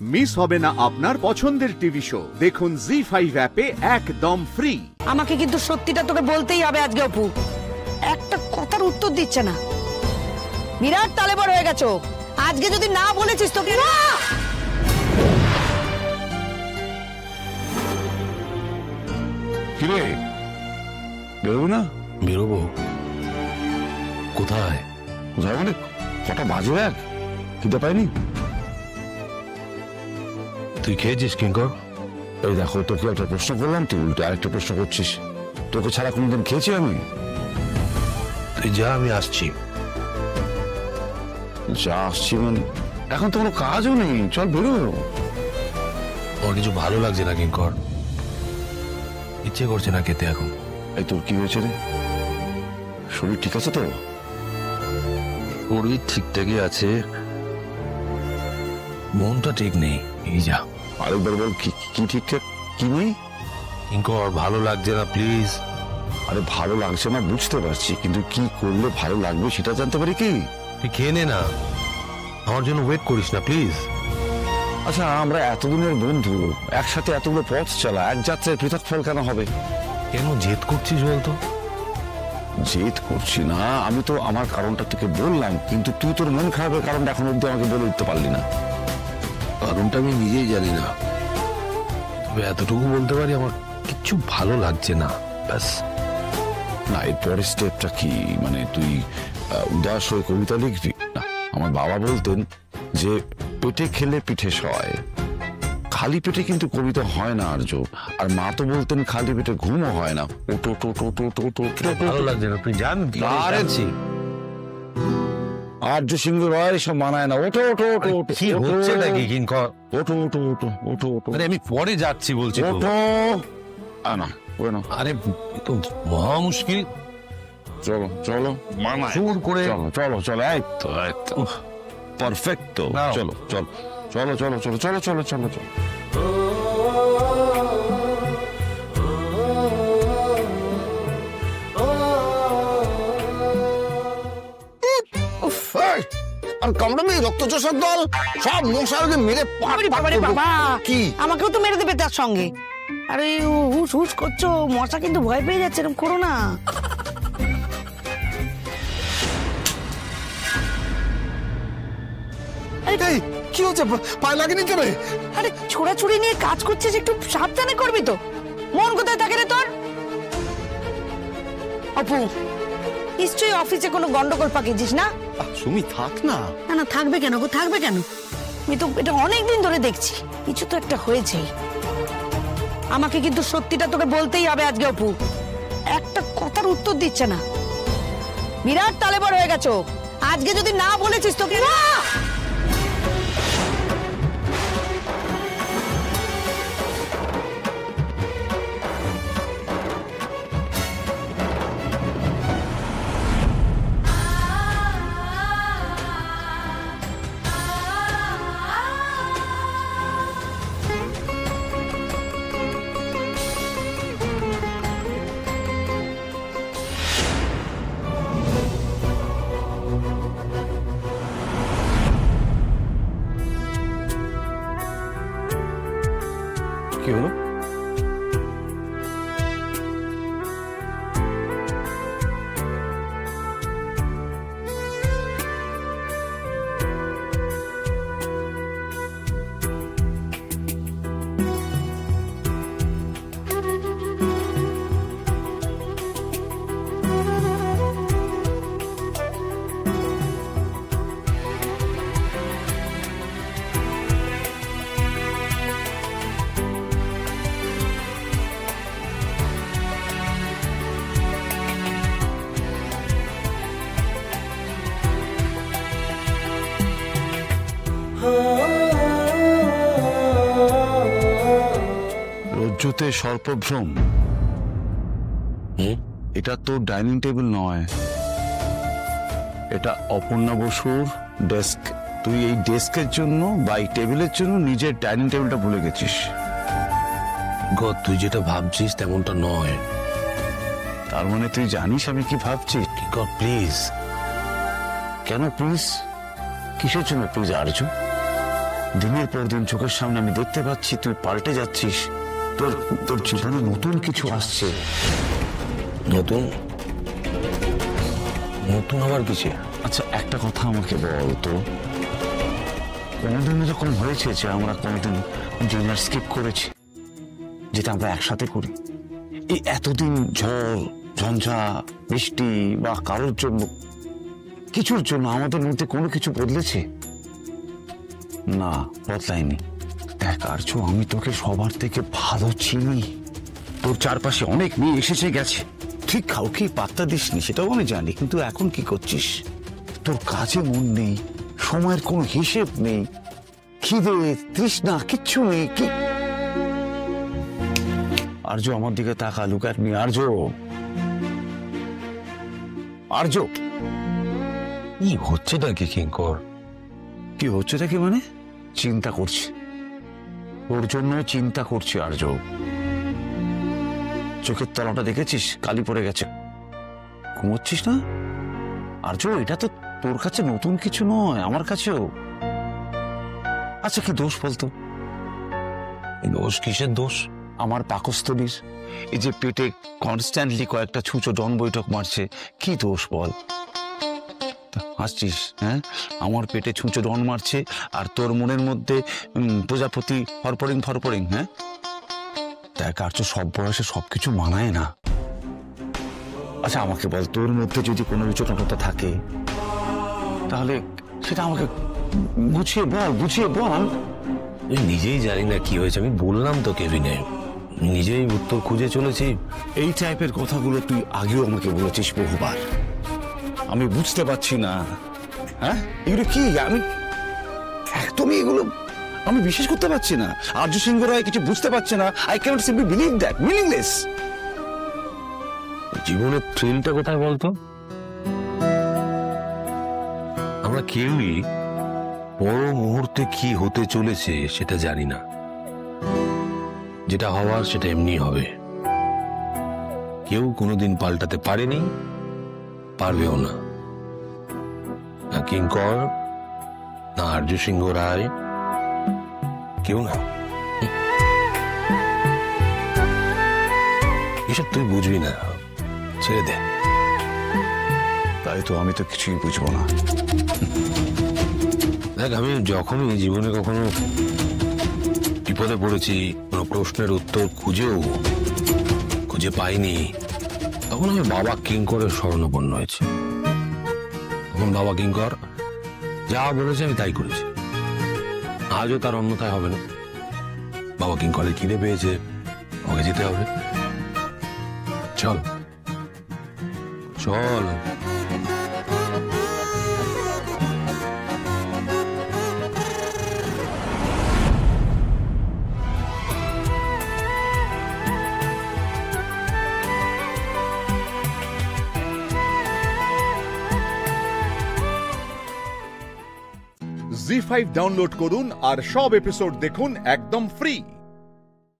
Miss হবে না আপনার পছন্দের টিভি শো। দেখুন জি5 অ্যাপে একদম ফ্রি। আমাকে কিন্তু সত্যিটা তোকে বলতেই হবে আজকে অপু। একটা কথার উত্তর দিচ্ছে না। বিরাট তালেবর হয়ে গেছো। আজকে যদি না বলেছিস তোকে না। কিরে বেরোবো না? বেরোবো কোথায়? কোথায় মানে কটা বাজে এক খিদে পাইনি। তুই খেয়েছিস কিঙ্কর? এই দেখো তোকে একটা প্রশ্ন করলাম, তুই উল্টে আরেকটা প্রশ্ন করছিস। তোকে ছাড়া কোনদিন খেয়েছি আমি? তুই যা, আমি আসছি। যা আসছি মানে এখন তো কোনো কাজও নেই, চল বেরো। আমার কিছু ভালো লাগছে না কিঙ্কর, ইচ্ছে করছে না খেতে এখন। এই তোর কি হয়েছে রে? শরীর ঠিক আছে তো? শরীর ঠিকঠাকই আছে, মনটা ঠিক নেই। এই যা। আরেকবার বল, কি ঠিকঠাক কি নেই? কিঙ্কর ভালো লাগছে না প্লিজ। আরে ভালো লাগছে না বুঝতে পারছি, কিন্তু কি করলে ভালো লাগবে সেটা জানতে পারি কি? তুই খেয়ে নে না, আমার জন্য ওয়েট করিস না প্লিজ। আচ্ছা আমরা এতদিনের বন্ধু, একসাথে এতগুলো পথ চলা, এক যাত্রায় পৃথক ফল কেন হবে? কেন জেদ করছিস বলতো? জেদ করছি না, আমি তো আমার কারণটা তোকে বললাম, কিন্তু তুই তোর মন খারাপের কারণটা এখন অব্দি আমাকে বলে দিতে পারলি না। কারণটা আমি নিজেই জানি না, তবে এতটুকু বলতে পারি আমার কিচ্ছু ভালো লাগছে না, ব্যাস। না এর পরের স্টেপটা কি? মানে তুই উদাস হয়ে কবিতা লিখবি? না, আমার বাবা বলতেন যে পেটে খেলে পিঠে সয়, খালি পেটে কিন্তু কবিতা হয় না আর্য। আর মা তো বলতেন খালি পেটে ঘুমও হয় না। ওটো ভালো লাগছে না, তুই জান। আর্য সিংহ রয় সব মানায় না। ওটো ওটো ওটো কি হচ্ছে নাকি কিঙ্কর? ওটো ওটো ওটো ওটো ওটো। আরে আমি পরে যাচ্ছি বলছি তো। ওটো না ওই না। আরে তো মহা মুশকিল। চলো চলো মানায় জোর করে। চলো চলো চলো, এই তো পারফেক্ট তো। চলো চলো চলো চলো চলো চলো চলো চলো চলো। আর কামড়ামি রক্তচোষার দল সব মশাকে মেরে বাবা কি আমাকেও তো মেরে দেবে তার সঙ্গে। আরে হুস হুস করছো, মশা কিন্তু ভয় পেয়ে যাচ্ছে, এরকম করো না। কি হচ্ছে, পায়ে লাগেনি তো রে? আরে ছোড়াছুড়ি নিয়ে কাজ করছিস, একটু সাবধানে করবি তো। মন কোথায় থাকে রে তোর? অপু নিশ্চয়ই অফিসে কোনো গন্ডগোল পাকিয়েছিস না? সুমি থাক না। না না থাকবে কেন গো, থাকবে কেন? আমি তো এটা অনেকদিন ধরে দেখছি, কিছু তো একটা হয়েছেই। আমাকে কিন্তু সত্যিটা তোকে বলতেই হবে আজকে অপু। একটা কথার উত্তর দিচ্ছে না। বিরাট তালেবর হয়ে গেছো। আজকে যদি না বলেছিস তোকে না। কি হলো? রজ্জুতে সর্পভ্রম। এটা তোর ডাইনিং টেবিল নয়, এটা অপর্ণা বসুর ডেস্ক। তুই এই ডেস্কের জন্য বা এই টেবিলের জন্য নিজের ডাইনিং টেবিলটা ভুলে গেছিস। গড, তুই যেটা ভাবছিস তেমনটা নয়। তার মানে তুই জানিস আমি কি ভাবছি? কিঙ্কর প্লিজ। কেন প্লিজ? কিসের জন্য প্লিজ আর্য? দিনের পর দিন চোখের সামনে আমি দেখতে পাচ্ছি তুই পাল্টে যাচ্ছিস, তোর তোর জীবনে নতুন কিছু আসছে। নতুন নতুন আবার কিসে? আচ্ছা একটা কথা আমাকে বল তো, কোনোদিন এরকম হয়েছে যে আমরা কোনোদিন ডিনার স্কিপ করেছি, যেটা আমরা একসাথে করি? এই এতদিন ঝড় ঝঞ্ঝা বৃষ্টি বা কারোর জন্য কিছুর জন্য আমাদের মধ্যে কোনো কিছু বদলেছে? না, বদলায়নি। দেখ আর্য, আমি তোকে সবার থেকে ভালো চিনি। তোর চারপাশে অনেক মেয়ে এসেছে গেছে, তুই কাউকে পাত্তা দিসনি, সেটাও আমি জানি। কিন্তু এখন কি করছিস? তোর কাজে মন নেই, সময়ের কোনো হিসেব নেই, খিদে তৃষ্ণা কিচ্ছু নেই। কি আর্য, আমার দিকে তাকা, লুক অ্যাট মি। আর্য, আর্য, কি হচ্ছেটা কি কিঙ্কর? কি হচ্ছেটা কি মানে? চিন্তা করছি, ওর জন্য চিন্তা করছি। আর্য, চোখের তলাটা দেখেছিস, কালি পড়ে গেছে, ঘুমোচ্ছিস না? আর্য, এটা তো তোর কাছে নতুন কিছু নয়, আমার কাছেও। আচ্ছা কি দোষ বলতো? দোষ কিসের দোষ? আমার পাকস্থলীর এই যে পেটে কনস্ট্যান্টলি কয়েকটা ছুঁচো ডন বৈঠক মারছে, কি দোষ বল? হাসছিস? হ্যাঁ, আমার পেটে ছুঁচো ডন মারছে আর তোর মনের মধ্যে প্রজাপতি ফরফরিং ফরফরিং। হ্যাঁ দেখ আর্য, সব বয়সে সবকিছু মানায় না। আচ্ছা আমাকে বল, তোর মধ্যে যদি কোনো উচ্চতা থাকে তাহলে সেটা আমাকে গুছিয়ে বল, গুছিয়ে বল। আমি নিজেই জানি না কি হয়েছে। আমি বললাম তো কেবিনে, নিজেই উত্তর খুঁজে চলেছি। এই টাইপের কথাগুলো তুই আগেও আমাকে বলেছিস বহুবার, আমি বুঝতে পারছি না। হ্যাঁ এগুলো কি? আমি একদমই এগুলো আমি বিশ্বাস করতে পারছি না। আর্য সিংহ রায় কিছু বুঝতে পারছে না। I cannot simply believe that. Meaningless. জীবনের থ্রিলটা কোথায় বলতো? আমরা কেউই পর মুহূর্তে কি হতে চলেছে সেটা জানি না। যেটা হওয়ার সেটা এমনি হবে। কেউ কোনোদিন পাল্টাতে পারেনি, পারবেও না। না কিঙ্কর, না আর্য সিংহ রায়, কেউ না। এসব তুই বুঝবি না, ছেড়ে দে। তাই তো, আমি তো কিছুই বুঝবো না। দেখ, আমি যখনই জীবনে কখনো বিপদে পড়েছি, কোনো প্রশ্নের উত্তর খুঁজে পাইনি, তখন আমি বাবা কিঙ্করের শরণাপন্ন হয়েছি। তখন বাবা কিঙ্কর যা বলেছে আমি তাই করেছি। আজও তার অন্যথায় হবে না। বাবা কিঙ্করের খিদে পেয়েছে, ওকে যেতে হবে। চল চল। জি5 ডাউনলোড করুন আর সব এপিসোড দেখুন একদম ফ্রি।